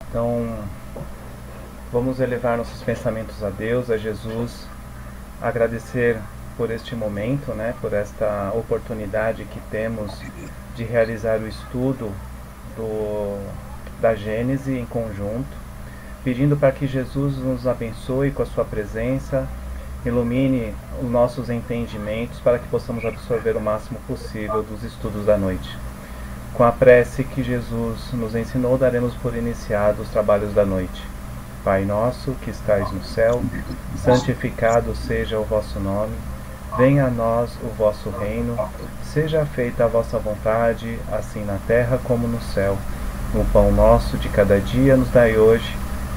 Então, vamos elevar nossos pensamentos a Deus, a Jesus, agradecer por este momento, né, por esta oportunidade que temos de realizar o estudo da Gênese em conjunto, pedindo para que Jesus nos abençoe com a sua presença, ilumine os nossos entendimentos para que possamos absorver o máximo possível dos estudos da noite. Com a prece que Jesus nos ensinou, daremos por iniciados os trabalhos da noite. Pai nosso, que estais no céu, santificado seja o vosso nome. Venha a nós o vosso reino. Seja feita a vossa vontade, assim na terra como no céu. O pão nosso de cada dia nos dai hoje.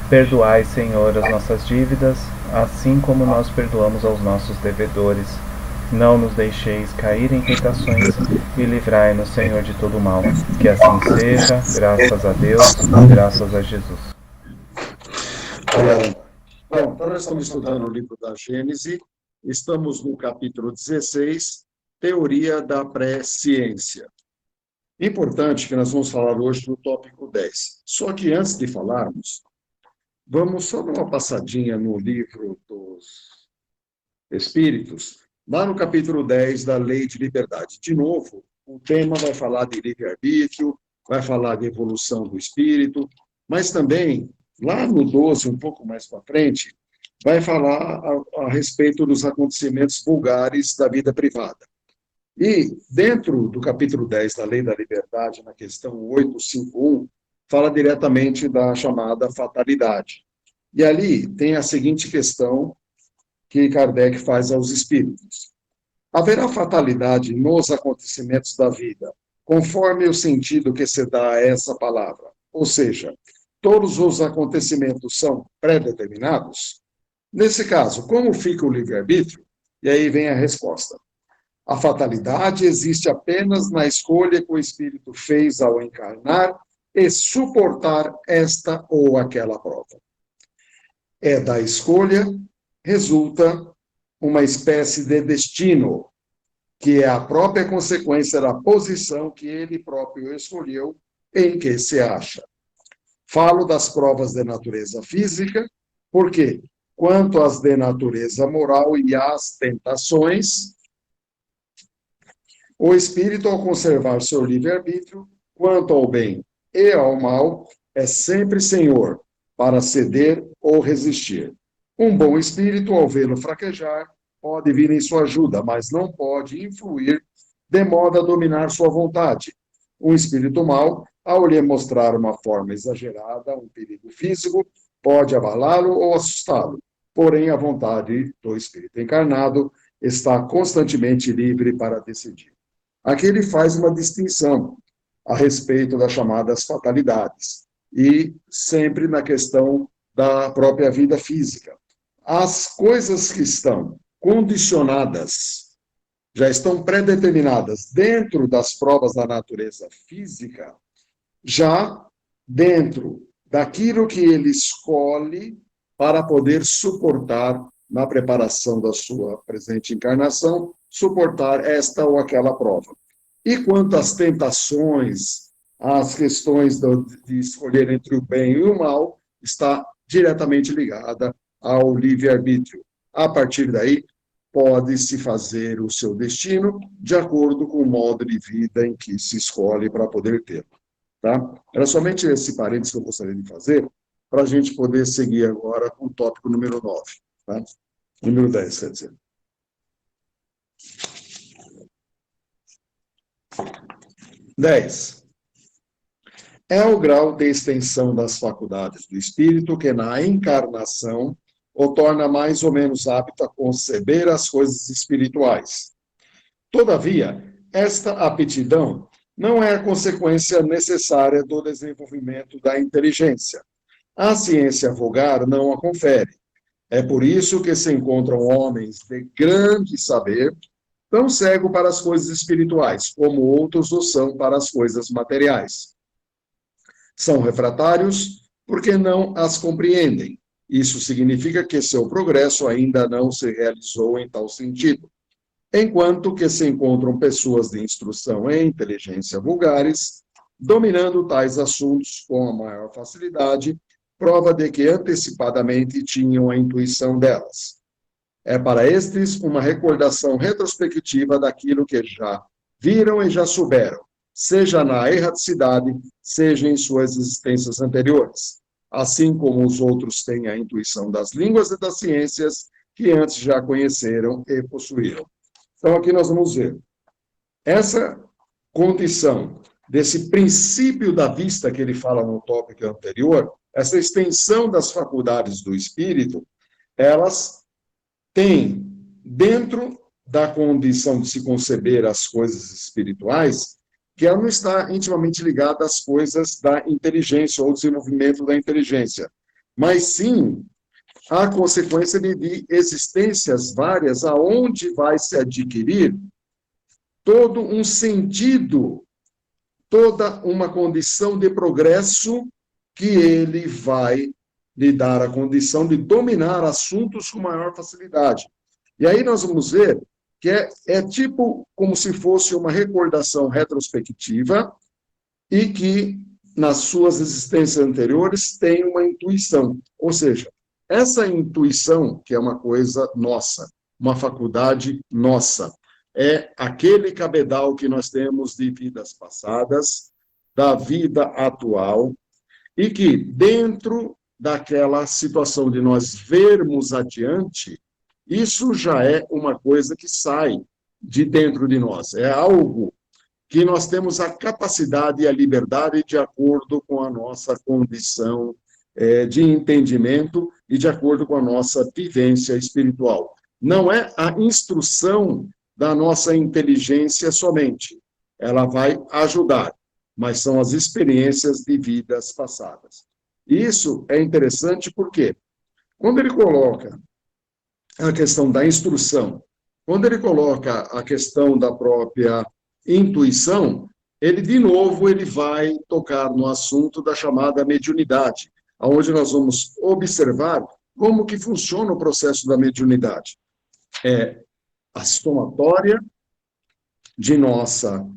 Perdoai, Senhor, as nossas dívidas, assim como nós perdoamos aos nossos devedores. Não nos deixeis cair em tentações e livrai-nos, Senhor, de todo mal. Que assim seja, graças a Deus, graças a Jesus. Bom, então nós estamos estudando o livro da Gênese, estamos no capítulo 16, Teoria da Pré-Ciência. Importante que nós vamos falar hoje do tópico 10. Só que antes de falarmos, vamos só dar uma passadinha no livro dos Espíritos, lá no capítulo 10 da Lei de Liberdade. De novo, o tema vai falar de livre-arbítrio, vai falar de evolução do espírito, mas também, lá no 12, um pouco mais para frente, vai falar a respeito dos acontecimentos vulgares da vida privada. E, dentro do capítulo 10 da Lei da Liberdade, na questão 851, fala diretamente da chamada fatalidade. E ali tem a seguinte questão que Kardec faz aos espíritos. Haverá fatalidade nos acontecimentos da vida, conforme o sentido que se dá a essa palavra. Ou seja, todos os acontecimentos são pré-determinados? Nesse caso, como fica o livre-arbítrio? E aí vem a resposta. A fatalidade existe apenas na escolha que o espírito fez ao encarnar e suportar esta ou aquela prova. É da escolha resulta uma espécie de destino, que é a própria consequência da posição que ele próprio escolheu em que se acha. Falo das provas de natureza física, porque, quanto às de natureza moral e às tentações, o espírito, ao conservar seu livre-arbítrio, quanto ao bem e ao mal, é sempre senhor, para ceder ou resistir. Um bom espírito, ao vê-lo fraquejar, pode vir em sua ajuda, mas não pode influir de modo a dominar sua vontade. Um espírito mau, ao lhe mostrar uma forma exagerada, um perigo físico, pode abalá-lo ou assustá-lo. Porém, a vontade do espírito encarnado está constantemente livre para decidir. Aqui ele faz uma distinção a respeito das chamadas fatalidades, e sempre na questão da própria vida física. As coisas que estão condicionadas, já estão pré-determinadas dentro das provas da natureza física, já dentro daquilo que ele escolhe para poder suportar, na preparação da sua presente encarnação, suportar esta ou aquela prova. E quanto às tentações, as questões de escolher entre o bem e o mal, está diretamente ligada ao livre-arbítrio. A partir daí, pode-se fazer o seu destino de acordo com o modo de vida em que se escolhe para poder tê-lo. Tá? Era somente esse parênteses que eu gostaria de fazer, para a gente poder seguir agora com o tópico número 9. Tá? Número 10, quer dizer. 10. É o grau de extensão das faculdades do espírito que, na encarnação, o torna mais ou menos apto a conceber as coisas espirituais. Todavia, esta aptidão não é a consequência necessária do desenvolvimento da inteligência. A ciência vulgar não a confere. É por isso que se encontram homens de grande saber, tão cego para as coisas espirituais, como outros o são para as coisas materiais. São refratários porque não as compreendem. Isso significa que seu progresso ainda não se realizou em tal sentido. Enquanto que se encontram pessoas de instrução e inteligência vulgares, dominando tais assuntos com a maior facilidade, prova de que antecipadamente tinham a intuição delas. É para estes uma recordação retrospectiva daquilo que já viram e já souberam, seja na erraticidade, seja em suas existências anteriores, assim como os outros têm a intuição das línguas e das ciências que antes já conheceram e possuíram. Então, aqui nós vamos ver essa condição desse princípio da vista que ele fala no tópico anterior, essa extensão das faculdades do espírito, elas têm, dentro da condição de se conceber as coisas espirituais, que ela não está intimamente ligada às coisas da inteligência ou desenvolvimento da inteligência, mas sim a consequência de existências várias, aonde vai se adquirir todo um sentido, toda uma condição de progresso que ele vai lhe dar a condição de dominar assuntos com maior facilidade. E aí nós vamos ver que é tipo como se fosse uma recordação retrospectiva e que, nas suas existências anteriores, tem uma intuição. Ou seja, essa intuição, que é uma coisa nossa, uma faculdade nossa, é aquele cabedal que nós temos de vidas passadas, da vida atual, e que, dentro daquela situação de nós vermos adiante, isso já é uma coisa que sai de dentro de nós. É algo que nós temos a capacidade e a liberdade de acordo com a nossa condição de entendimento e de acordo com a nossa vivência espiritual. Não é a instrução da nossa inteligência somente. Ela vai ajudar, mas são as experiências de vidas passadas. Isso é interessante porque, quando ele coloca a questão da instrução, quando ele coloca a questão da própria intuição, ele, de novo, ele vai tocar no assunto da chamada mediunidade, onde nós vamos observar como que funciona o processo da mediunidade. É a somatória de nossa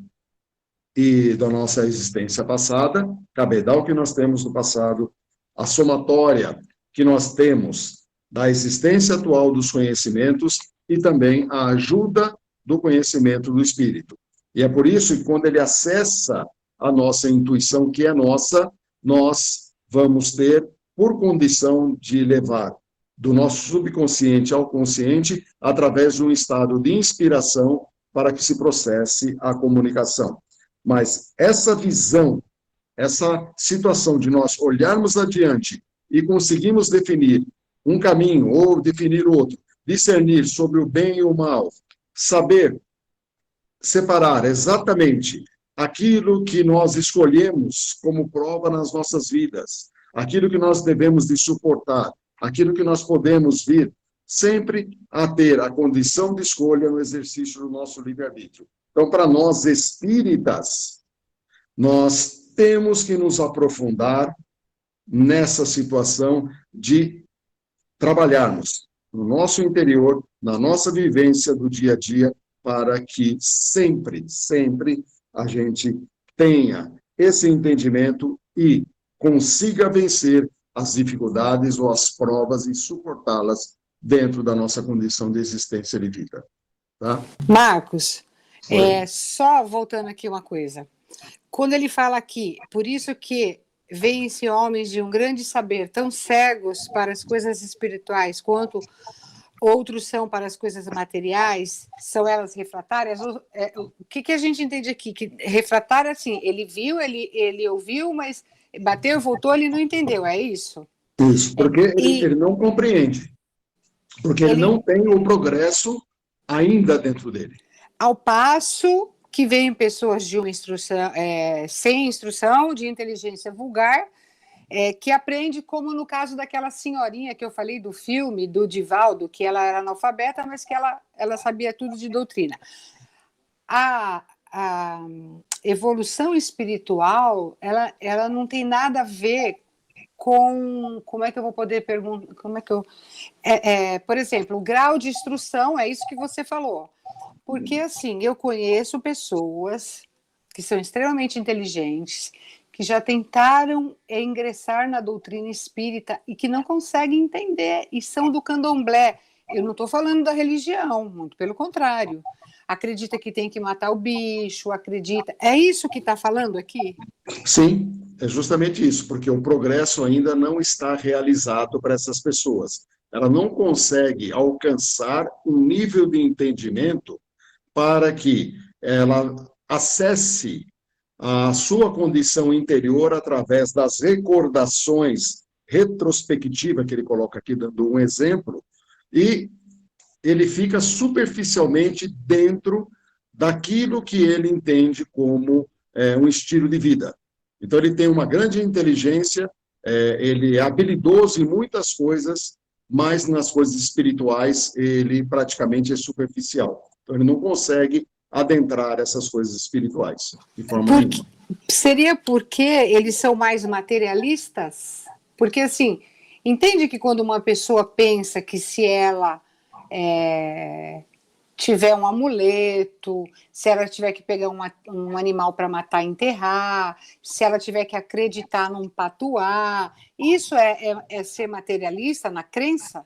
e da nossa existência passada, cabedal que nós temos no passado, a somatória que nós temos da existência atual dos conhecimentos e também a ajuda do conhecimento do espírito. E é por isso que, quando ele acessa a nossa intuição, que é nossa, nós vamos ter, por condição de levar do nosso subconsciente ao consciente, através de um estado de inspiração para que se processe a comunicação. Mas essa visão, essa situação de nós olharmos adiante e conseguirmos definir um caminho ou definir outro, discernir sobre o bem e o mal, saber separar exatamente aquilo que nós escolhemos como prova nas nossas vidas, aquilo que nós devemos de suportar, aquilo que nós podemos vir sempre a ter a condição de escolha no exercício do nosso livre-arbítrio. Então, para nós espíritas, nós temos que nos aprofundar nessa situação de trabalharmos no nosso interior, na nossa vivência do dia a dia, para que sempre, sempre a gente tenha esse entendimento e consiga vencer as dificuldades ou as provas e suportá-las dentro da nossa condição de existência de vida. Tá? Marcos, só voltando aqui uma coisa. Quando ele fala aqui, por isso que veem-se homens de um grande saber, tão cegos para as coisas espirituais, quanto outros são para as coisas materiais, são elas refratárias? O que a gente entende aqui? Que refratário, assim, ele viu, ele ouviu, mas bateu, voltou, ele não entendeu, é isso? Isso, porque ele não compreende, porque ele não tem o progresso ainda dentro dele. Ao passo que vêm pessoas de uma instrução, sem instrução, de inteligência vulgar, que aprende, como no caso daquela senhorinha que eu falei do filme, do Divaldo, que ela era analfabeta, mas que ela sabia tudo de doutrina. A evolução espiritual, ela não tem nada a ver com... Como é que eu vou poder perguntar? Por exemplo, o grau de instrução, é isso que você falou. Porque, assim, eu conheço pessoas que são extremamente inteligentes, que já tentaram ingressar na doutrina espírita e que não conseguem entender, e são do candomblé. Eu não estou falando da religião, muito pelo contrário. Acredita que tem que matar o bicho, acredita... É isso que está falando aqui? Sim, é justamente isso, porque o progresso ainda não está realizado para essas pessoas. Ela não consegue alcançar um nível de entendimento para que ela acesse a sua condição interior através das recordações retrospectivas, que ele coloca aqui dando um exemplo, e ele fica superficialmente dentro daquilo que ele entende como um estilo de vida. Então, ele tem uma grande inteligência, ele é habilidoso em muitas coisas, mas nas coisas espirituais ele praticamente é superficial. Então, ele não consegue adentrar essas coisas espirituais de forma nenhuma. Seria porque eles são mais materialistas? Porque, assim, entende que quando uma pessoa pensa que se ela tiver um amuleto, se ela tiver que pegar um animal para matar e enterrar, se ela tiver que acreditar num patuá, isso é ser materialista na crença?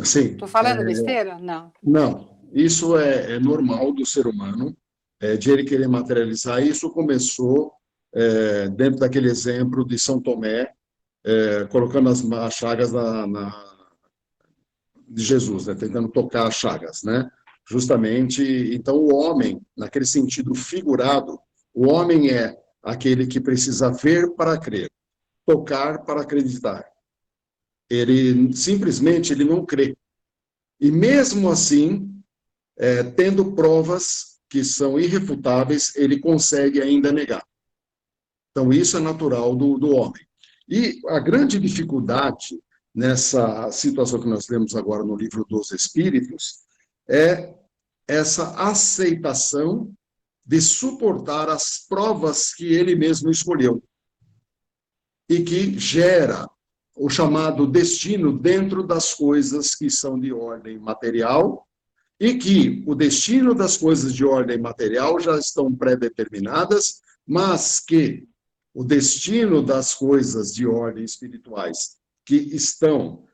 Sim. Estou falando besteira? Não. Não, isso é normal do ser humano, de ele querer materializar. Isso começou dentro daquele exemplo de São Tomé, colocando as chagas de Jesus, né, tentando tocar as chagas, né? Justamente, então o homem, naquele sentido figurado, o homem é aquele que precisa ver para crer, tocar para acreditar. Ele simplesmente ele não crê. E mesmo assim, tendo provas que são irrefutáveis, ele consegue ainda negar. Então, isso é natural do homem. E a grande dificuldade nessa situação que nós lemos agora no livro dos Espíritos é essa aceitação de suportar as provas que ele mesmo escolheu e que gera o chamado destino dentro das coisas que são de ordem material e que o destino das coisas de ordem material já estão pré-determinadas, mas que o destino das coisas de ordem espirituais que estão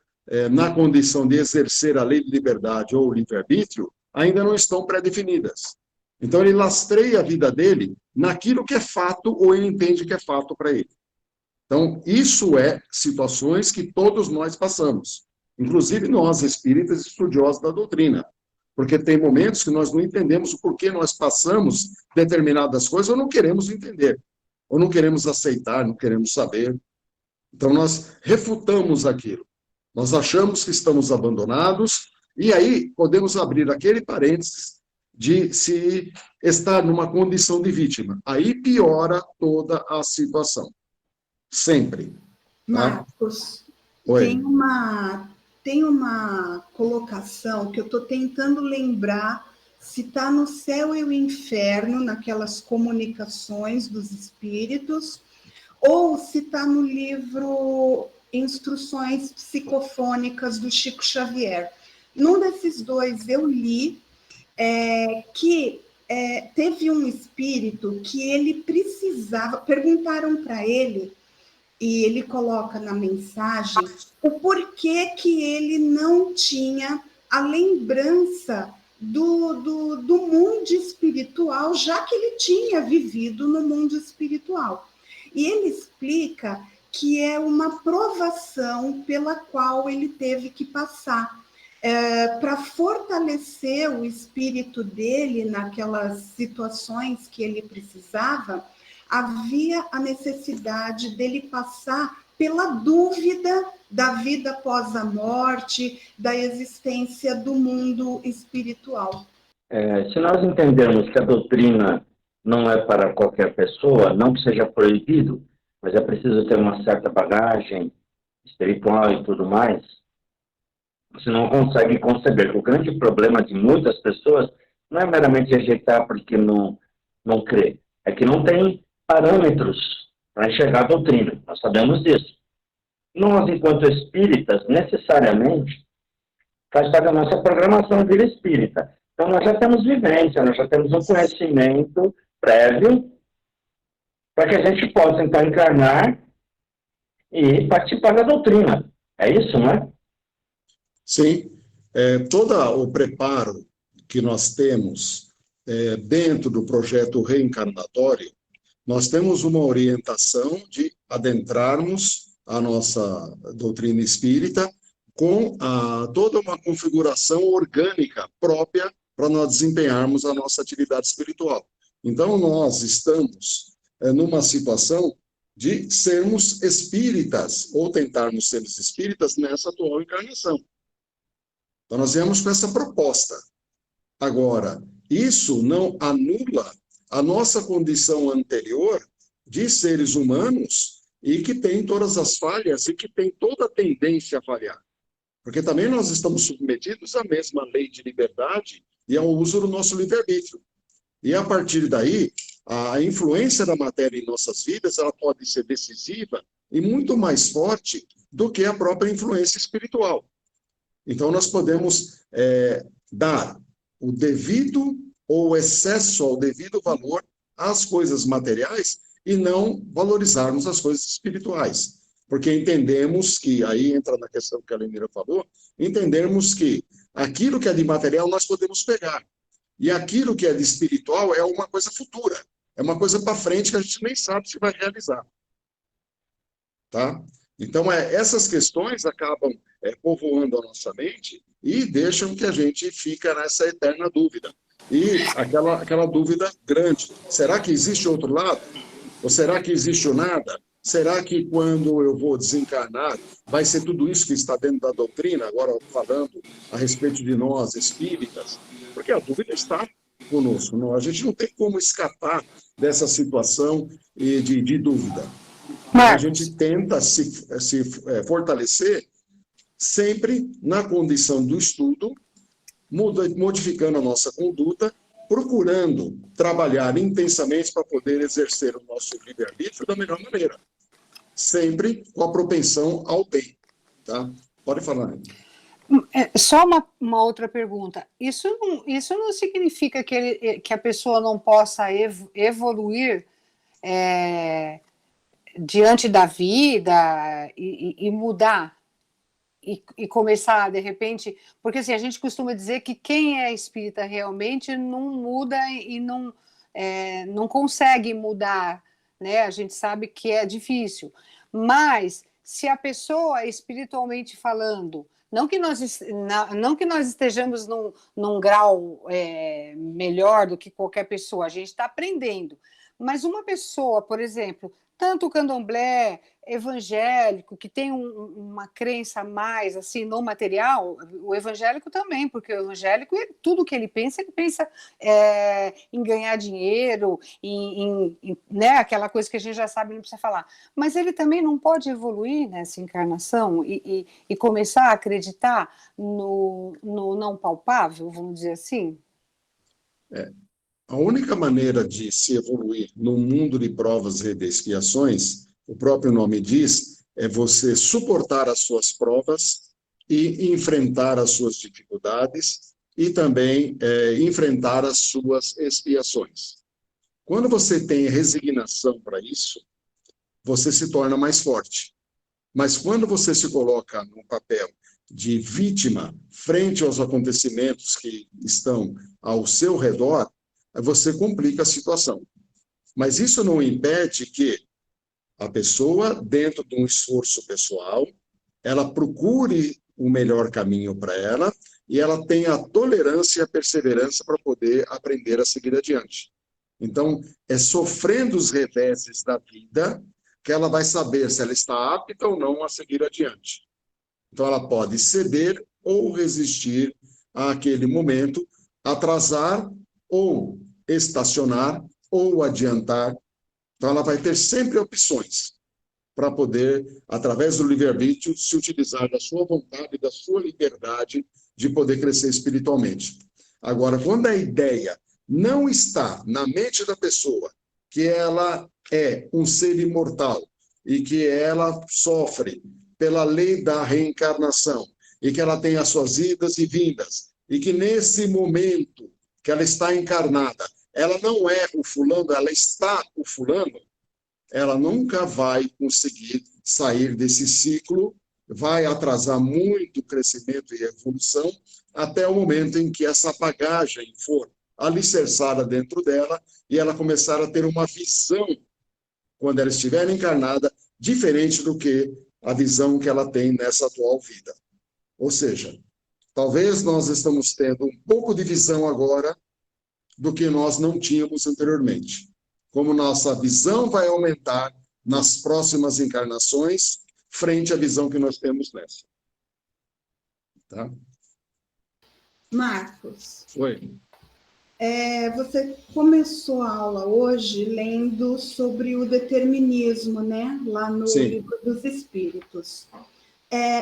na condição de exercer a lei de liberdade ou livre-arbítrio ainda não estão pré-definidas. Então, ele lastreia a vida dele naquilo que é fato ou ele entende que é fato para ele. Então, isso é situações que todos nós passamos, inclusive nós, espíritas estudiosos da doutrina, porque tem momentos que nós não entendemos o porquê nós passamos determinadas coisas ou não queremos entender, ou não queremos aceitar, não queremos saber. Então, nós refutamos aquilo. Nós achamos que estamos abandonados, e aí podemos abrir aquele parênteses de se estar numa condição de vítima. Aí piora toda a situação. Sempre. Tá? Marcos, Oi. tem uma colocação que eu estou tentando lembrar se está no céu e o inferno, naquelas comunicações dos espíritos, ou se está no livro Instruções Psicofônicas do Chico Xavier. Num desses dois eu li que teve um espírito que ele precisava, perguntaram para ele, e ele coloca na mensagem o porquê que ele não tinha a lembrança do mundo espiritual, já que ele tinha vivido no mundo espiritual. E ele explica que é uma provação pela qual ele teve que passar, para fortalecer o espírito dele naquelas situações que ele precisava. Havia a necessidade dele passar pela dúvida da vida após a morte, da existência do mundo espiritual. Se nós entendermos que a doutrina não é para qualquer pessoa, não que seja proibido, mas é preciso ter uma certa bagagem espiritual e tudo mais, você não consegue conceber. O grande problema de muitas pessoas não é meramente rejeitar porque não crê, é que não tem parâmetros para enxergar a doutrina. Nós sabemos disso. Nós, enquanto espíritas, necessariamente, faz parte da nossa programação de vida espírita. Então, nós já temos vivência, nós já temos um conhecimento prévio para que a gente possa, então, encarnar e participar da doutrina. É isso, não é? Sim. Todo o preparo que nós temos dentro do projeto reencarnatório, nós temos uma orientação de adentrarmos a nossa doutrina espírita com toda uma configuração orgânica própria para nós desempenharmos a nossa atividade espiritual. Então, nós estamos numa situação de sermos espíritas, ou tentarmos ser espíritas nessa atual encarnação. Então, nós viemos com essa proposta. Agora, isso não anula a nossa condição anterior de seres humanos e que tem todas as falhas e que tem toda a tendência a falhar. Porque também nós estamos submetidos à mesma lei de liberdade e ao uso do nosso livre-arbítrio. E, a partir daí, a influência da matéria em nossas vidas ela pode ser decisiva e muito mais forte do que a própria influência espiritual. Então, nós podemos dar o devido ou excesso ao devido valor às coisas materiais e não valorizarmos as coisas espirituais. Porque entendemos que, aí entra na questão que a Lenira falou, entendemos que aquilo que é de material nós podemos pegar. E aquilo que é de espiritual é uma coisa futura. É uma coisa para frente que a gente nem sabe se vai realizar. Tá? Então, essas questões acabam povoando a nossa mente e deixam que a gente fica nessa eterna dúvida. E aquela dúvida grande. Será que existe outro lado? Ou será que existe o nada? Será que quando eu vou desencarnar vai ser tudo isso que está dentro da doutrina, agora falando a respeito de nós, espíritas? Porque a dúvida está conosco. Não? A gente não tem como escapar dessa situação de dúvida. A gente tenta se fortalecer sempre na condição do estudo, modificando a nossa conduta, procurando trabalhar intensamente para poder exercer o nosso livre-arbítrio da melhor maneira. Sempre com a propensão ao bem. Tá? Pode falar. Só uma outra pergunta. Isso não significa que a pessoa não possa evoluir diante da vida e mudar e começar, de repente... Porque assim, a gente costuma dizer que quem é espírita realmente não muda e não consegue mudar, né? A gente sabe que é difícil. Mas, se a pessoa, espiritualmente falando, não que nós estejamos num grau melhor do que qualquer pessoa, a gente está aprendendo. Mas uma pessoa, por exemplo, tanto o candomblé, evangélico, que tem uma crença mais assim no material, o evangélico também, porque o evangélico, tudo que ele pensa em ganhar dinheiro, né, aquela coisa que a gente já sabe, não precisa falar. Mas ele também não pode evoluir nessa encarnação e começar a acreditar no não palpável, vamos dizer assim? A única maneira de se evoluir no mundo de provas e de expiações, o próprio nome diz, é você suportar as suas provas e enfrentar as suas dificuldades e também enfrentar as suas expiações. Quando você tem resignação para isso, você se torna mais forte. Mas quando você se coloca no papel de vítima frente aos acontecimentos que estão ao seu redor, você complica a situação. Mas isso não impede que a pessoa, dentro de um esforço pessoal, ela procure o melhor caminho para ela e ela tenha a tolerância e a perseverança para poder aprender a seguir adiante. Então, é sofrendo os reveses da vida que ela vai saber se ela está apta ou não a seguir adiante. Então, ela pode ceder ou resistir àquele momento, atrasar ou estacionar ou adiantar. Então, ela vai ter sempre opções para poder, através do livre-arbítrio, se utilizar da sua vontade, da sua liberdade de poder crescer espiritualmente. Agora, quando a ideia não está na mente da pessoa que ela é um ser imortal e que ela sofre pela lei da reencarnação e que ela tem as suas idas e vindas e que nesse momento que ela está encarnada, ela não é o fulano, ela está o fulano, ela nunca vai conseguir sair desse ciclo, vai atrasar muito o crescimento e a evolução, até o momento em que essa bagagem for alicerçada dentro dela e ela começar a ter uma visão, quando ela estiver encarnada, diferente do que a visão que ela tem nessa atual vida. Ou seja, talvez nós estamos tendo um pouco de visão agora do que nós não tínhamos anteriormente. Como nossa visão vai aumentar nas próximas encarnações, frente à visão que nós temos nessa. Tá? Marcos. Oi. Você começou a aula hoje lendo sobre o determinismo, né? Lá no Sim. Livro dos Espíritos.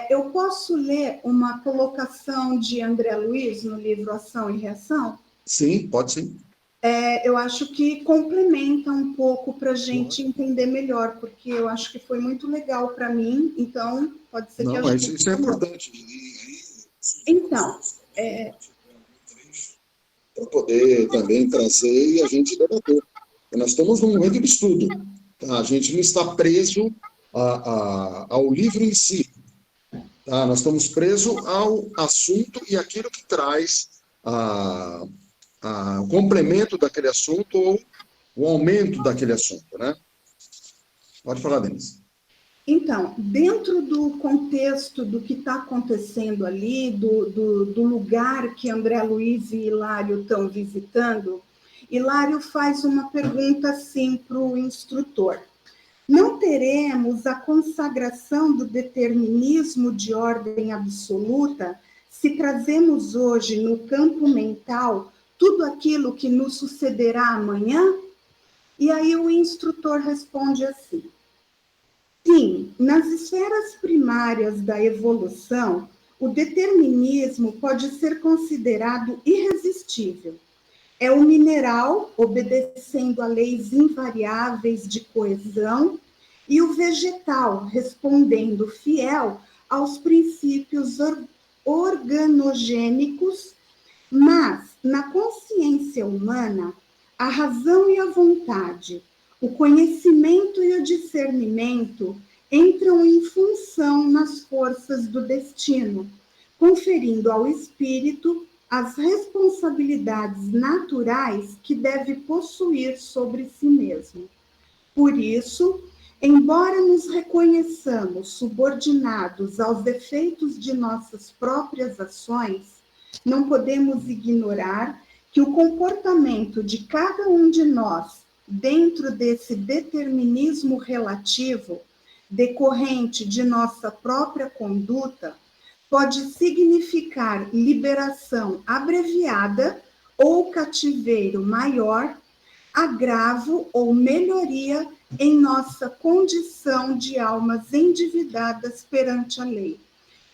Eu posso ler uma colocação de André Luiz no livro Ação e Reação? Sim, pode sim. Eu acho que complementa um pouco para a gente entender melhor, porque eu acho que foi muito legal para mim, então pode ser que Não, mas isso é importante. Então, para poder também trazer e a gente debater. Nós estamos num momento de estudo. Tá? A gente não está preso ao livro em si. Tá? Nós estamos presos ao assunto e aquilo que traz o complemento daquele assunto ou o aumento daquele assunto. Né? Pode falar, Denise. Então, dentro do contexto do que está acontecendo ali, do lugar que André Luiz e Hilário estão visitando, Hilário faz uma pergunta assim para o instrutor. Não teremos a consagração do determinismo de ordem absoluta se trazemos hoje no campo mental tudo aquilo que nos sucederá amanhã? E aí o instrutor responde assim: sim, nas esferas primárias da evolução, o determinismo pode ser considerado irresistível. É o mineral obedecendo a leis invariáveis de coesão e o vegetal respondendo fiel aos princípios organogênicos, mas na consciência humana, a razão e a vontade, o conhecimento e o discernimento entram em função nas forças do destino, conferindo ao espírito as responsabilidades naturais que deve possuir sobre si mesmo. Por isso, embora nos reconheçamos subordinados aos efeitos de nossas próprias ações, não podemos ignorar que o comportamento de cada um de nós, dentro desse determinismo relativo, decorrente de nossa própria conduta, pode significar liberação abreviada ou cativeiro maior, agravo ou melhoria em nossa condição de almas endividadas perante a lei.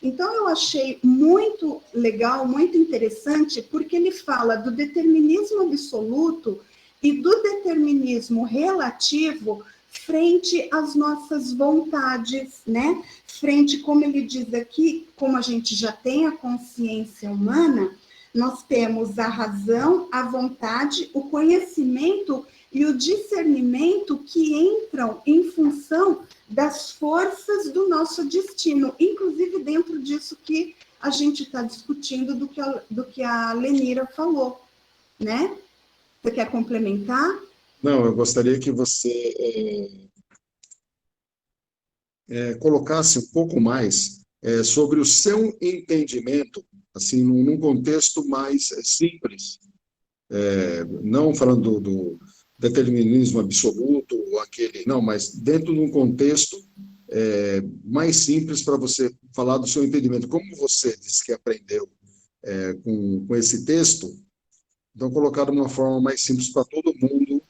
Então, eu achei muito legal, muito interessante, porque ele fala do determinismo absoluto e do determinismo relativo frente às nossas vontades, né? Frente, como ele diz aqui, como a gente já tem a consciência humana, nós temos a razão, a vontade, o conhecimento e o discernimento que entram em função das forças do nosso destino, inclusive dentro disso que a gente está discutindo, do que a Lenira falou, né? Você quer complementar? Não, eu gostaria que você colocasse um pouco mais sobre o seu entendimento, assim, num contexto mais simples, não falando do determinismo absoluto, não, mas dentro de um contexto mais simples para você falar do seu entendimento. Como você disse que aprendeu com esse texto, então colocar de uma forma mais simples para todo mundo,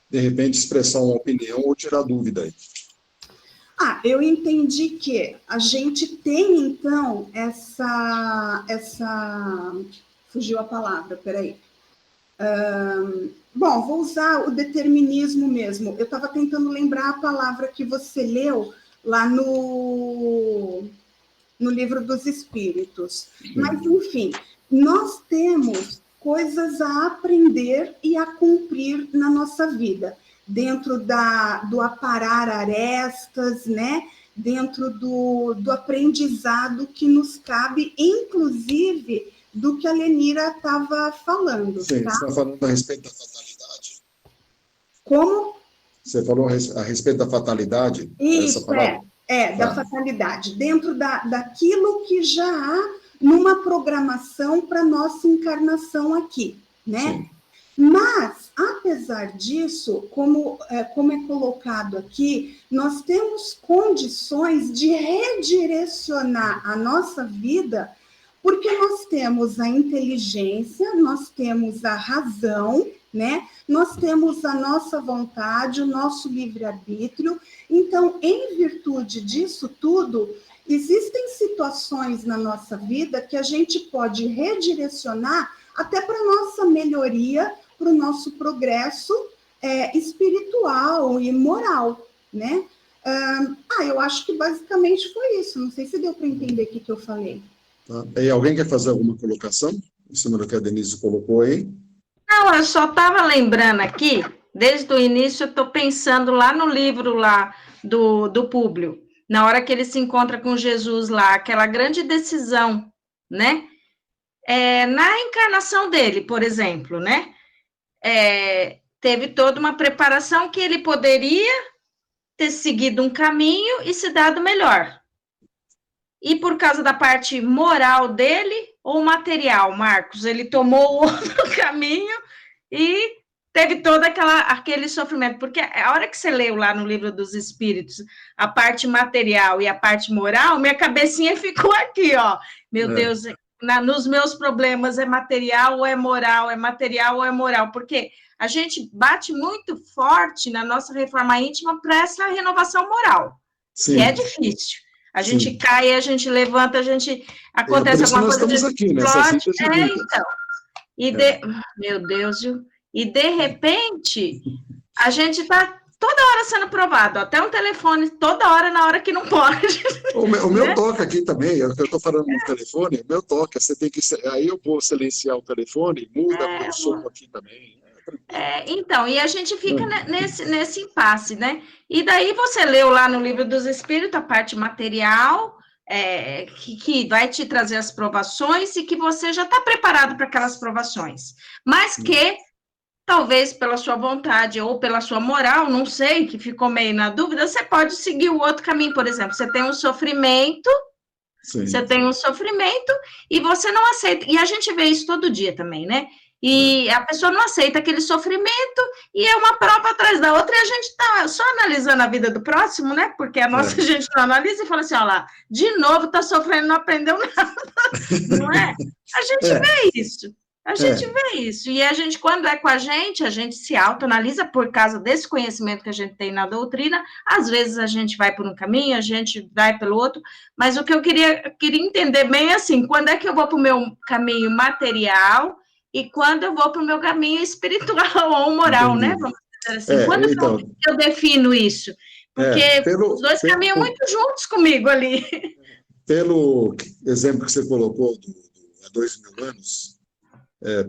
de repente expressar uma opinião ou tirar dúvida aí. Eu entendi que a gente tem, então, fugiu a palavra, peraí. Bom, vou usar o determinismo mesmo. Eu estava tentando lembrar a palavra que você leu lá no Livro dos Espíritos. Mas, enfim, nós temos coisas a aprender e a cumprir na nossa vida. dentro do aparar arestas, né? Dentro do aprendizado que nos cabe, inclusive do que a Lenira estava falando. Sim, tá? você está falando a respeito da fatalidade? Como? Você falou a respeito da fatalidade? Essa Isso, palavra? da fatalidade, dentro daquilo que já há numa programação para nossa encarnação aqui, né? Sim. Mas, apesar disso, como é colocado aqui, nós temos condições de redirecionar a nossa vida, porque nós temos a inteligência, nós temos a razão, né? Nós temos a nossa vontade, o nosso livre-arbítrio. Então, em virtude disso tudo, existem situações na nossa vida que a gente pode redirecionar até para a nossa melhoria, para o nosso progresso espiritual e moral, né? Eu acho que basicamente foi isso. Não sei se deu para entender o que eu falei. Tá. E alguém quer fazer alguma colocação em cima do que a Denise colocou aí? Não, eu só estava lembrando aqui, desde o início, eu estou pensando lá no livro lá do Públio, na hora que ele se encontra com Jesus lá, aquela grande decisão, né? Na encarnação dele, por exemplo, né? Teve toda uma preparação que ele poderia ter seguido um caminho e se dado melhor. E por causa da parte moral dele ou material, Marcos, ele tomou outro caminho e teve todo aquele sofrimento, porque a hora que você leu lá no Livro dos Espíritos, a parte material e a parte moral, minha cabecinha ficou aqui, ó, meu Deus, nos meus problemas é material ou é moral, é material ou é moral, porque a gente bate muito forte na nossa reforma íntima para essa renovação moral, Sim. que é difícil. A gente Sim. cai, a gente levanta, a gente acontece por isso alguma que nós coisa. Estamos aqui, nessa síntese de vida. Então. Meu Deus, viu? E de repente, a gente está toda hora sendo provado, até um telefone, toda hora, na hora que não pode. O meu toca aqui também, eu estou falando no telefone, o meu toca, você tem que. Aí eu vou silenciar o telefone, muda meu som aqui também. Então, e a gente fica nesse impasse, né? E daí você leu lá no Livro dos Espíritos a parte material, que vai te trazer as provações e que você já está preparado para aquelas provações. Mas que, talvez pela sua vontade ou pela sua moral, não sei, que ficou meio na dúvida, você pode seguir o outro caminho, por exemplo, você tem um sofrimento, e você não aceita, e a gente vê isso todo dia também, né? E a pessoa não aceita aquele sofrimento, e é uma prova atrás da outra, e a gente está só analisando a vida do próximo, né? Porque a nossa gente não analisa e fala assim, ó lá, de novo está sofrendo, não aprendeu nada, não é? A gente vê isso. A gente vê isso, e a gente, quando é com a gente se autoanalisa por causa desse conhecimento que a gente tem na doutrina, às vezes a gente vai por um caminho, a gente vai pelo outro, mas o que eu queria entender bem é assim, quando é que eu vou para o meu caminho material e quando eu vou para o meu caminho espiritual ou moral, né? Vamos dizer assim. Quando eu defino isso? Porque os dois caminham muito juntos comigo ali. Pelo exemplo que você colocou há 2000 anos,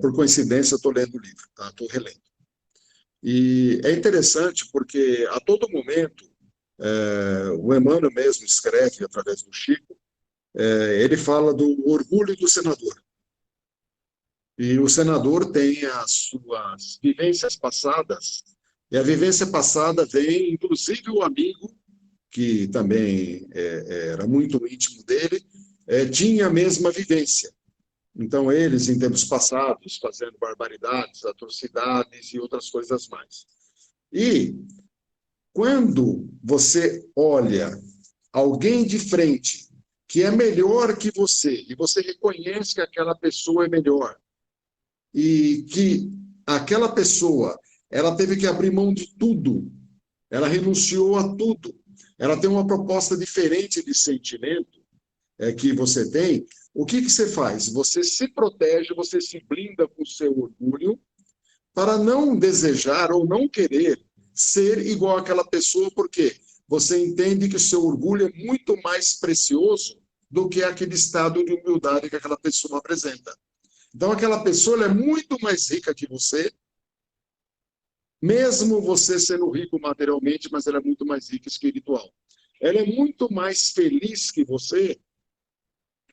por coincidência, eu estou lendo o livro, tá? Estou relendo. E é interessante porque, a todo momento, o Emmanuel mesmo escreve, através do Chico, ele fala do orgulho do senador. E o senador tem as suas vivências passadas, e a vivência passada vem, inclusive, o amigo, que também era muito íntimo dele, tinha a mesma vivência. Então, eles, em tempos passados, fazendo barbaridades, atrocidades e outras coisas mais. E, quando você olha alguém de frente que é melhor que você, e você reconhece que aquela pessoa é melhor, e que aquela pessoa, ela teve que abrir mão de tudo, ela renunciou a tudo, ela tem uma proposta diferente de sentimento que você tem, o que você faz? Você se protege, você se blinda com o seu orgulho para não desejar ou não querer ser igual àquela pessoa, porque você entende que o seu orgulho é muito mais precioso do que aquele estado de humildade que aquela pessoa apresenta. Então, aquela pessoa é muito mais rica que você, mesmo você sendo rico materialmente, mas ela é muito mais rica espiritual. Ela é muito mais feliz que você,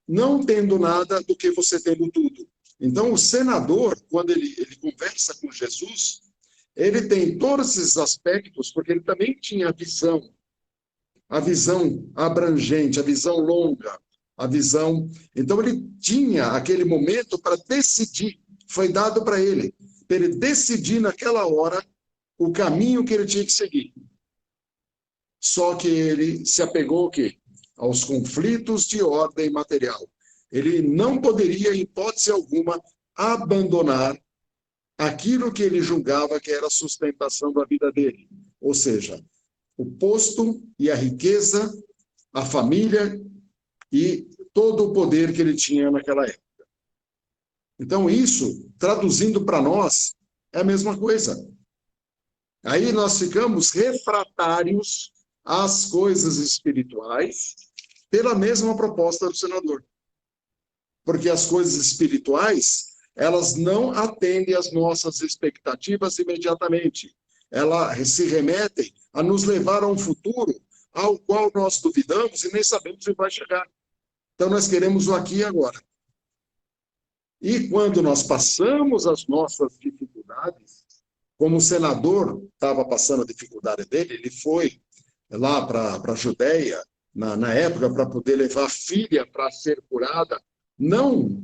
não tendo nada, do que você tendo tudo. Então, o senador, quando ele conversa com Jesus, ele tem todos esses aspectos, porque ele também tinha a visão abrangente, a visão longa, a visão... Então, ele tinha aquele momento para decidir, foi dado para ele decidir naquela hora o caminho que ele tinha que seguir. Só que ele se apegou ao quê? Aos conflitos de ordem material. Ele não poderia, em hipótese alguma, abandonar aquilo que ele julgava que era a sustentação da vida dele. Ou seja, o posto e a riqueza, a família e todo o poder que ele tinha naquela época. Então, isso, traduzindo para nós, é a mesma coisa. Aí nós ficamos refratários às coisas espirituais pela mesma proposta do senador. Porque as coisas espirituais, elas não atendem às nossas expectativas imediatamente. Elas se remetem a nos levar a um futuro ao qual nós duvidamos e nem sabemos se vai chegar. Então, nós queremos o aqui e agora. E quando nós passamos as nossas dificuldades, como o senador estava passando a dificuldade dele, ele foi lá para a Judéia, na época, para poder levar a filha para ser curada, não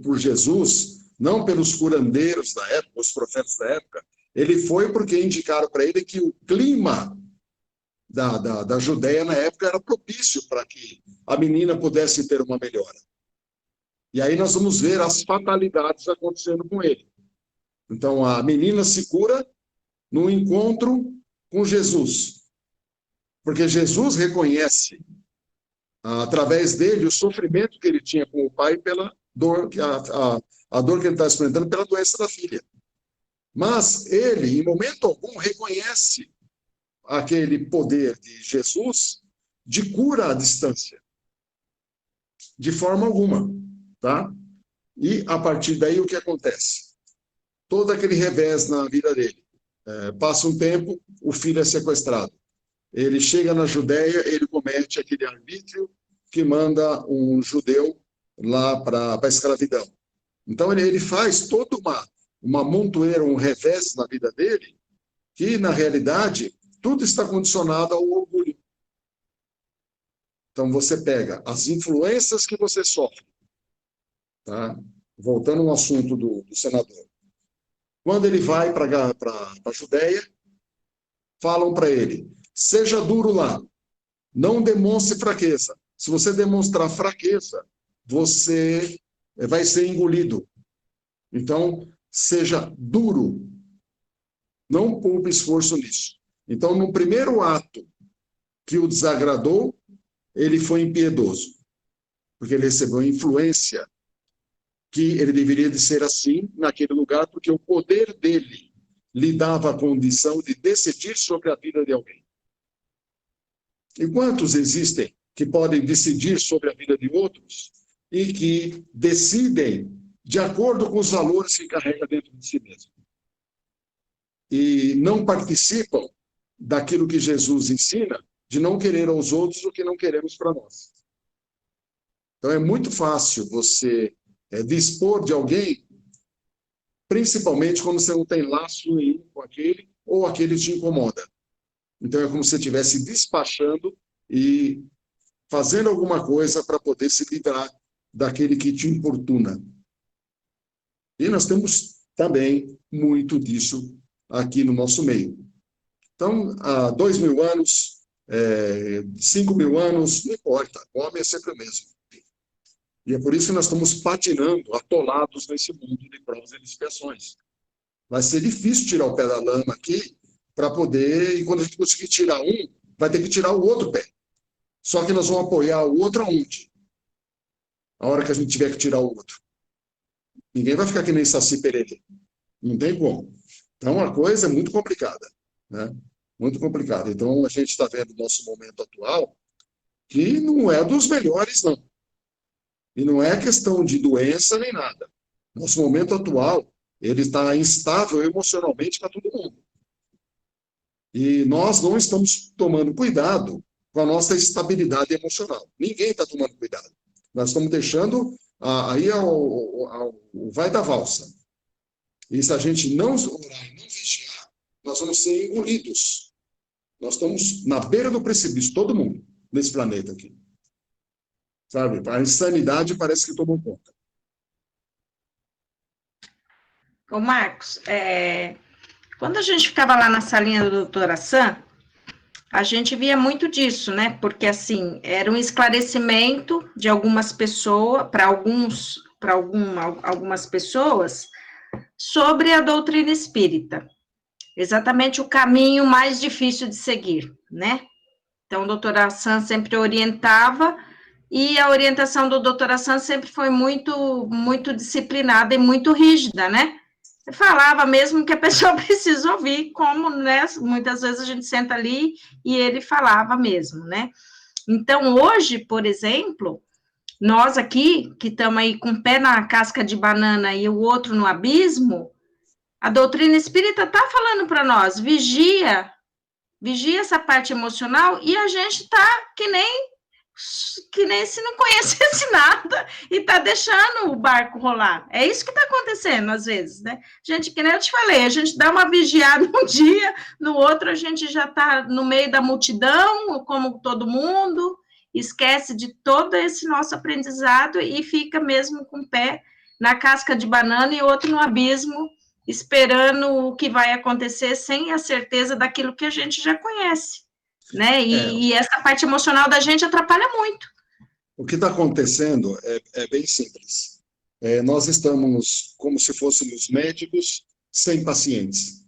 por Jesus, não pelos curandeiros da época, os profetas da época, ele foi porque indicaram para ele que o clima da Judéia na época era propício para que a menina pudesse ter uma melhora. E aí nós vamos ver as fatalidades acontecendo com ele. Então, a menina se cura no encontro com Jesus. Porque Jesus reconhece, através dele, o sofrimento que ele tinha com o pai pela dor, a dor que ele está experimentando pela doença da filha. Mas ele, em momento algum, reconhece aquele poder de Jesus de cura à distância. De forma alguma. Tá? E, a partir daí, o que acontece? Todo aquele revés na vida dele. Passa um tempo, o filho é sequestrado. Ele chega na Judéia, ele comete aquele arbítrio que manda um judeu lá para a escravidão. Então, ele faz toda uma montoeira, um revés na vida dele, que, na realidade, tudo está condicionado ao orgulho. Então, você pega as influências que você sofre. Tá? Voltando ao assunto do senador. Quando ele vai para a Judéia, falam para ele, seja duro lá, não demonstre fraqueza. Se você demonstrar fraqueza, você vai ser engolido. Então, seja duro. Não poupe esforço nisso. Então, no primeiro ato que o desagradou, ele foi impiedoso. Porque ele recebeu influência que ele deveria de ser assim naquele lugar, porque o poder dele lhe dava a condição de decidir sobre a vida de alguém. E quantos existem que podem decidir sobre a vida de outros e que decidem de acordo com os valores que carrega dentro de si mesmo? E não participam daquilo que Jesus ensina, de não querer aos outros o que não queremos para nós. Então é muito fácil você dispor de alguém, principalmente quando você não tem laço nenhum com aquele, ou aquele te incomoda. Então é como se você estivesse despachando e fazendo alguma coisa para poder se livrar daquele que te importuna. E nós temos também muito disso aqui no nosso meio. Então, há 2.000 anos, 5.000 anos, não importa, o homem é sempre o mesmo. E é por isso que nós estamos patinando, atolados nesse mundo de provas e expiações. Vai ser difícil tirar o pé da lama aqui, para poder, e quando a gente conseguir tirar um, vai ter que tirar o outro pé. Só que nós vamos apoiar o outro aonde? A hora que a gente tiver que tirar o outro. Ninguém vai ficar que nem Saci Pererê. Não tem como. Então, a coisa é muito complicada. Né? Muito complicada. Então, a gente está vendo o nosso momento atual, que não é dos melhores, não. E não é questão de doença nem nada. Nosso momento atual ele está instável emocionalmente para todo mundo. E nós não estamos tomando cuidado com a nossa estabilidade emocional. Ninguém está tomando cuidado. Nós estamos deixando aí o vai da valsa. E se a gente não orar e não vigiar, nós vamos ser engolidos. Nós estamos na beira do precipício, todo mundo, nesse planeta aqui. Sabe? A insanidade parece que tomou conta. Ô, Marcos, quando a gente ficava lá na salinha da doutora Sam, a gente via muito disso, né? Porque, assim, era um esclarecimento de algumas pessoas, para algumas pessoas, sobre a doutrina espírita. Exatamente o caminho mais difícil de seguir, né? Então, a doutora Sam sempre orientava, e a orientação do doutora Sam sempre foi muito, muito disciplinada e muito rígida, né? Falava mesmo que a pessoa precisa ouvir, como, né, muitas vezes a gente senta ali e ele falava mesmo, né? Então, hoje, por exemplo, nós aqui, que estamos aí com o pé na casca de banana e o outro no abismo, a doutrina espírita está falando para nós, vigia essa parte emocional, e a gente está que nem se não conhecesse nada e está deixando o barco rolar. É isso que está acontecendo às vezes, né? Gente, que nem eu te falei, a gente dá uma vigiada um dia, no outro a gente já está no meio da multidão, como todo mundo, esquece de todo esse nosso aprendizado e fica mesmo com o pé na casca de banana e outro no abismo, esperando o que vai acontecer sem a certeza daquilo que a gente já conhece, né? E essa parte emocional da gente atrapalha muito. O que está acontecendo é bem simples. Nós estamos como se fôssemos médicos sem pacientes.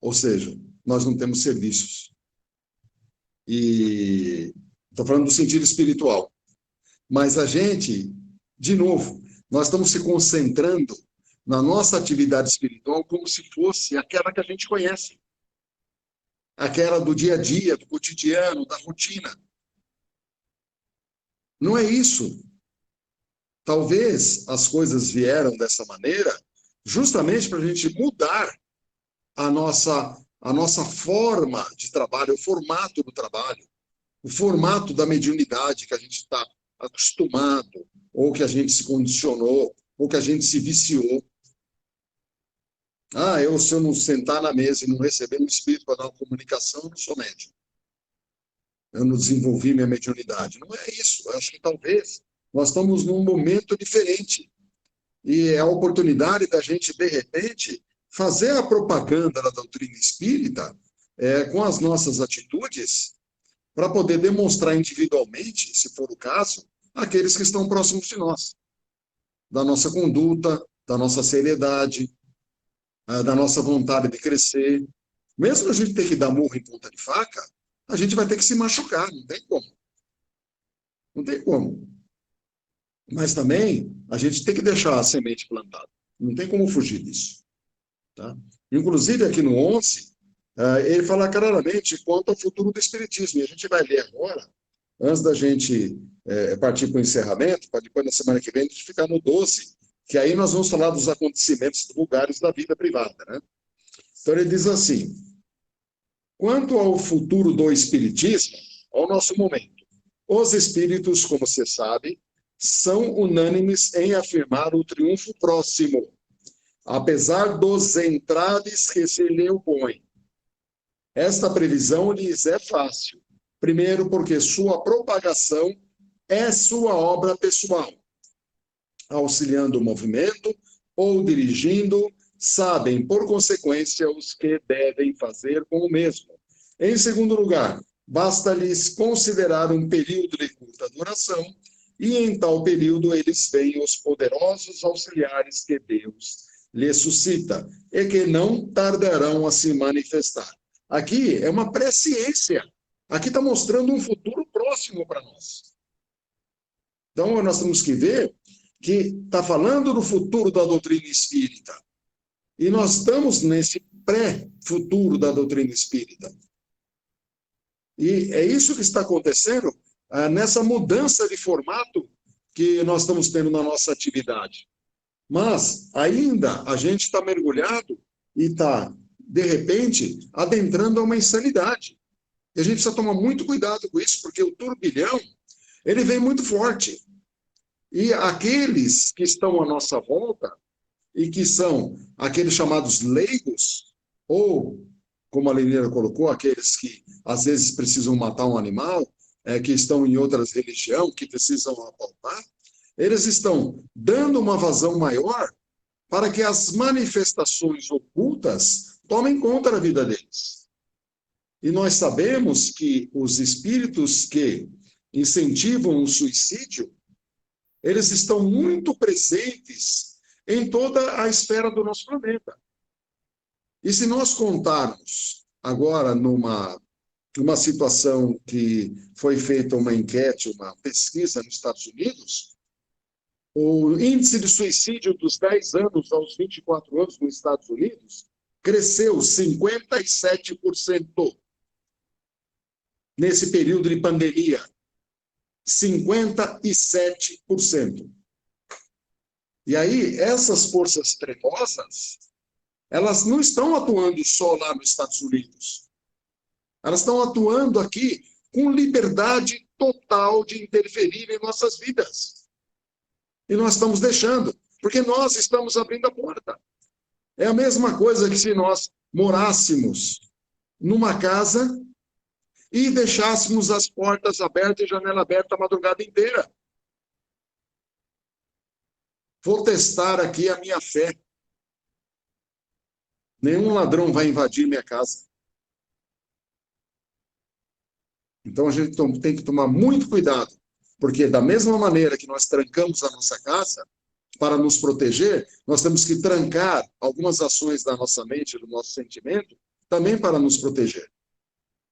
Ou seja, nós não temos serviços. E estou falando do sentido espiritual. Mas a gente, de novo, nós estamos se concentrando na nossa atividade espiritual como se fosse aquela que a gente conhece. Aquela do dia a dia, do cotidiano, da rotina. Não é isso. Talvez as coisas vieram dessa maneira justamente para a gente mudar a nossa forma de trabalho, o formato do trabalho, o formato da mediunidade que a gente está acostumado, ou que a gente se condicionou, ou que a gente se viciou. Se eu não sentar na mesa e não receber um espírito para dar uma comunicação, eu não sou médium. Eu não desenvolvi minha mediunidade. Não é isso. Eu acho que talvez nós estamos num momento diferente. E é a oportunidade da gente, de repente, fazer a propaganda da doutrina espírita com as nossas atitudes, para poder demonstrar individualmente, se for o caso, aqueles que estão próximos de nós. Da nossa conduta, da nossa seriedade, da nossa vontade de crescer. Mesmo a gente ter que dar murro em ponta de faca, a gente vai ter que se machucar, não tem como. Não tem como. Mas também a gente tem que deixar a semente plantada. Não tem como fugir disso. Tá? Inclusive, aqui no 11, ele fala claramente quanto ao futuro do Espiritismo. E a gente vai ler agora, antes da gente partir para o encerramento, para depois, na semana que vem, a gente ficar no 12, que aí nós vamos falar dos acontecimentos vulgares da vida privada. Né? Então, ele diz assim: quanto ao futuro do Espiritismo, ao nosso momento, os espíritos, como você sabe, são unânimes em afirmar o triunfo próximo, apesar dos entraves que se lhe opõem. Esta previsão lhes é fácil. Primeiro, porque sua propagação é sua obra pessoal. Auxiliando o movimento ou dirigindo, sabem, por consequência, os que devem fazer com o mesmo. Em segundo lugar, basta-lhes considerar um período de curta duração, e em tal período eles veem os poderosos auxiliares que Deus lhes suscita, e que não tardarão a se manifestar. Aqui é uma presciência. Aqui está mostrando um futuro próximo para nós. Então, nós temos que ver que está falando do futuro da doutrina espírita. E nós estamos nesse pré-futuro da doutrina espírita. E é isso que está acontecendo nessa mudança de formato que nós estamos tendo na nossa atividade. Mas ainda a gente está mergulhado e está, de repente, adentrando a uma insanidade. E a gente precisa tomar muito cuidado com isso, porque o turbilhão, ele vem muito forte. E aqueles que estão à nossa volta, e que são aqueles chamados leigos, ou, como a Lenira colocou, aqueles que às vezes precisam matar um animal, que estão em outras religiões, que precisam apalpar, eles estão dando uma vazão maior para que as manifestações ocultas tomem conta da vida deles. E nós sabemos que os espíritos que incentivam o suicídio, eles estão muito presentes em toda a esfera do nosso planeta. E se nós contarmos agora numa situação que foi feita uma enquete, uma pesquisa nos Estados Unidos, o índice de suicídio dos 10 anos aos 24 anos nos Estados Unidos cresceu 57% nesse período de pandemia. 57%. E aí, essas forças trevosas, elas não estão atuando só lá nos Estados Unidos. Elas estão atuando aqui com liberdade total de interferir em nossas vidas. E nós estamos deixando, porque nós estamos abrindo a porta. É a mesma coisa que se nós morássemos numa casa e deixássemos as portas abertas e janela aberta a madrugada inteira. Vou testar aqui a minha fé. Nenhum ladrão vai invadir minha casa. Então a gente tem que tomar muito cuidado, porque da mesma maneira que nós trancamos a nossa casa para nos proteger, nós temos que trancar algumas ações da nossa mente, do nosso sentimento, também para nos proteger,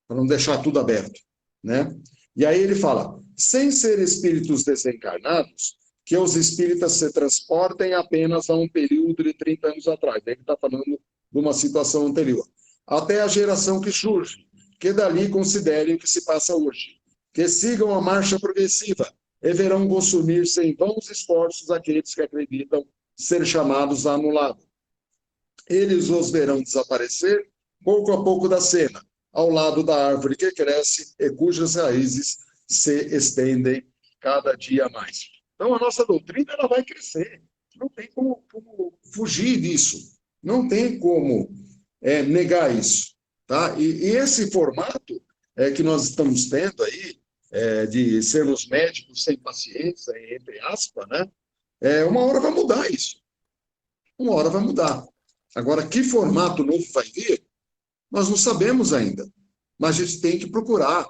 para não deixar tudo aberto, né? E aí ele fala, sem ser espíritos desencarnados, que os espíritas se transportem apenas a um período de 30 anos atrás. Ele está falando de uma situação anterior. Até a geração que surge, que dali considerem o que se passa hoje. Que sigam a marcha progressiva e verão consumir-se em vãos esforços aqueles que acreditam ser chamados a anulado. Eles os verão desaparecer pouco a pouco da cena, ao lado da árvore que cresce e cujas raízes se estendem cada dia mais. Então, a nossa doutrina ela vai crescer. Não tem como fugir disso. Não tem como negar isso. Tá? E esse formato que nós estamos tendo aí, de sermos médicos sem paciência, entre aspas, né? Uma hora vai mudar isso. Uma hora vai mudar. Agora, que formato novo vai vir? Nós não sabemos ainda. Mas a gente tem que procurar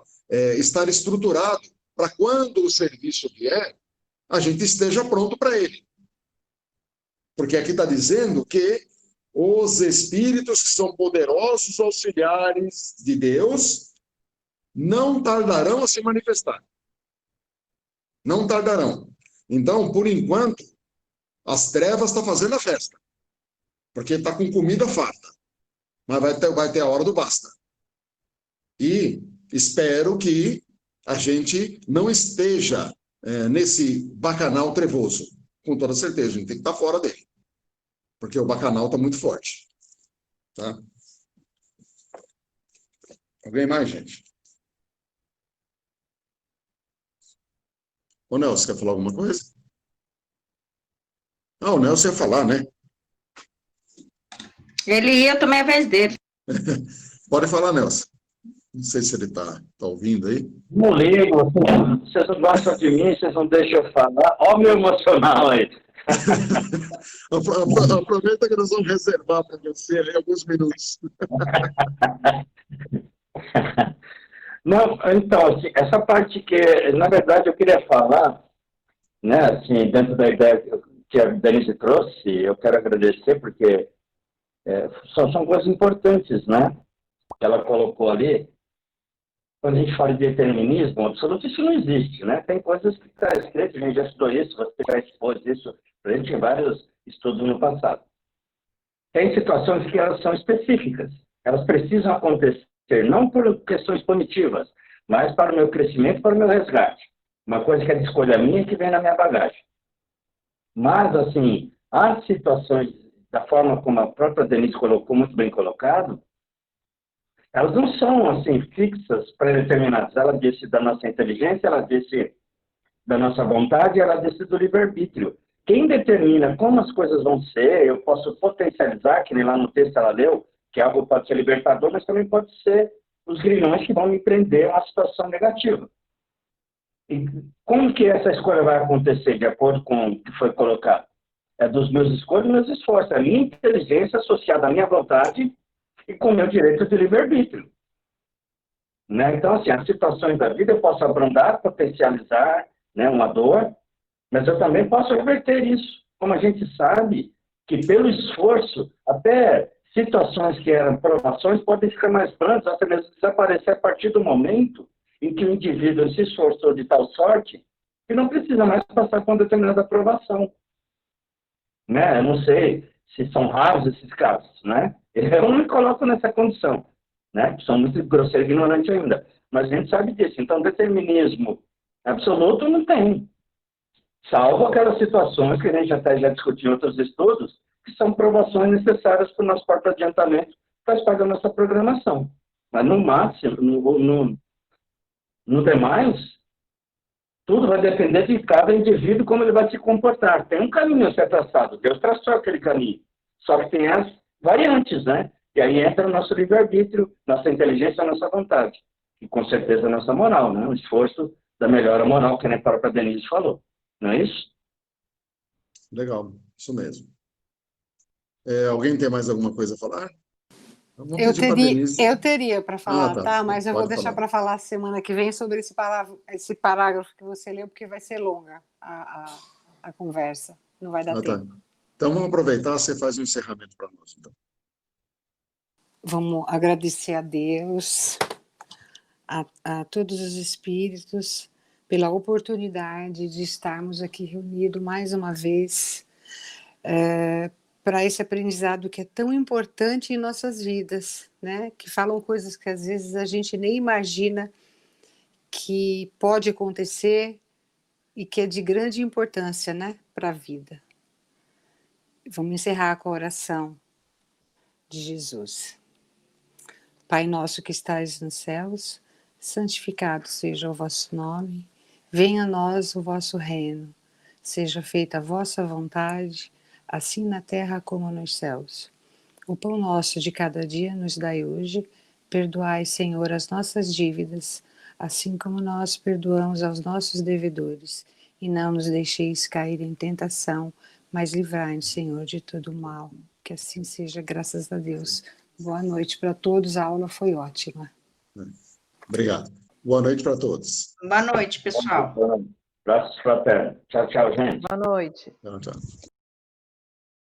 estar estruturado para quando o serviço vier, a gente esteja pronto para ele. Porque aqui está dizendo que os espíritos que são poderosos auxiliares de Deus não tardarão a se manifestar. Não tardarão. Então, por enquanto, as trevas estão fazendo a festa. Porque está com comida farta. Mas vai ter a hora do basta. E espero que a gente não esteja nesse bacanal trevoso. Com toda certeza, a gente tem que estar fora dele. Porque o bacanal está muito forte. Tá? Alguém mais, gente? Ô, Nelson, quer falar alguma coisa? Ah, o Nelson ia falar, né? Ele ia, eu tomei a vez dele. Pode falar, Nelson. Não sei se ele está ouvindo aí. Não ligo, vocês não gostam de mim, vocês não deixam eu falar. Olha o meu emocional aí. Aproveita que nós vamos reservar para você aí alguns minutos. Não, então, assim, essa parte que, na verdade, eu queria falar, né, assim, dentro da ideia que a Denise trouxe, eu quero agradecer, porque são coisas importantes, né, que ela colocou ali. Quando a gente fala de determinismo absoluto, isso não existe, né? Tem coisas que está escrito, a gente já estudou isso, você já expôs isso para a gente em vários estudos no passado. Tem situações que elas são específicas, elas precisam acontecer, não por questões punitivas, mas para o meu crescimento, para o meu resgate. Uma coisa que é de escolha minha que vem na minha bagagem. Mas, assim, as situações, da forma como a própria Denise colocou, muito bem colocado, elas não são, assim, fixas, pré-determinadas. Ela disse da nossa inteligência, ela disse da nossa vontade, ela disse do livre-arbítrio. Quem determina como as coisas vão ser, eu posso potencializar, que nem lá no texto ela leu, que algo pode ser libertador, mas também pode ser os grilhões que vão me prender a uma situação negativa. E como que essa escolha vai acontecer, de acordo com o que foi colocado? É dos meus escolhas e meus esforços, a minha inteligência associada à minha vontade e com o meu direito de livre-arbítrio. Né? Então, assim, as situações da vida eu posso abrandar, potencializar, né, uma dor, mas eu também posso reverter isso. Como a gente sabe que pelo esforço, até situações que eram provações podem ficar mais brandas, até mesmo desaparecer a partir do momento em que o indivíduo se esforçou de tal sorte que não precisa mais passar por uma determinada aprovação. Né? Eu não sei se são raros esses casos, né? Eu não me coloco nessa condição, né? Sou muito grosseiro e ignorante ainda, mas a gente sabe disso. Então, determinismo absoluto não tem, salvo aquelas situações que a gente até já discutiu em outros estudos, que são provações necessárias para o nosso próprio adiantamento, faz parte da nossa programação. Mas no máximo, no demais, tudo vai depender de cada indivíduo, como ele vai se comportar. Tem um caminho a ser traçado, Deus traçou aquele caminho. Só que tem as variantes, né? E aí entra o nosso livre-arbítrio, nossa inteligência, a nossa vontade. E com certeza a nossa moral, né? O esforço da melhora moral, que nem a própria Denise falou. Não é isso? Legal, isso mesmo. Alguém tem mais alguma coisa a falar? Vamos Eu pedir para a teria, Denise. eu teria para falar, tá? Mas eu vou Pode deixar falar. para falar semana que vem sobre esse parágrafo que você leu, porque vai ser longa a conversa. Não vai dar Tá. tempo. Então, vamos aproveitar, você faz um encerramento para nós. Então. Vamos agradecer a Deus, a todos os espíritos, pela oportunidade de estarmos aqui reunidos mais uma vez, para esse aprendizado que é tão importante em nossas vidas, né? Que falam coisas que às vezes a gente nem imagina que pode acontecer e que é de grande importância, né, para a vida. Vamos encerrar com a oração de Jesus. Pai nosso que estais nos céus, santificado seja o vosso nome, venha a nós o vosso reino, seja feita a vossa vontade, assim na terra como nos céus. O pão nosso de cada dia nos dai hoje, perdoai, Senhor, as nossas dívidas, assim como nós perdoamos aos nossos devedores, e não nos deixeis cair em tentação, mas livrai-nos, Senhor, de todo mal. Que assim seja, graças a Deus. Boa noite para todos, a aula foi ótima. Obrigado. Boa noite para todos. Boa noite, pessoal. Abraços fraternos. Tchau, tchau, gente. Boa noite. Tchau.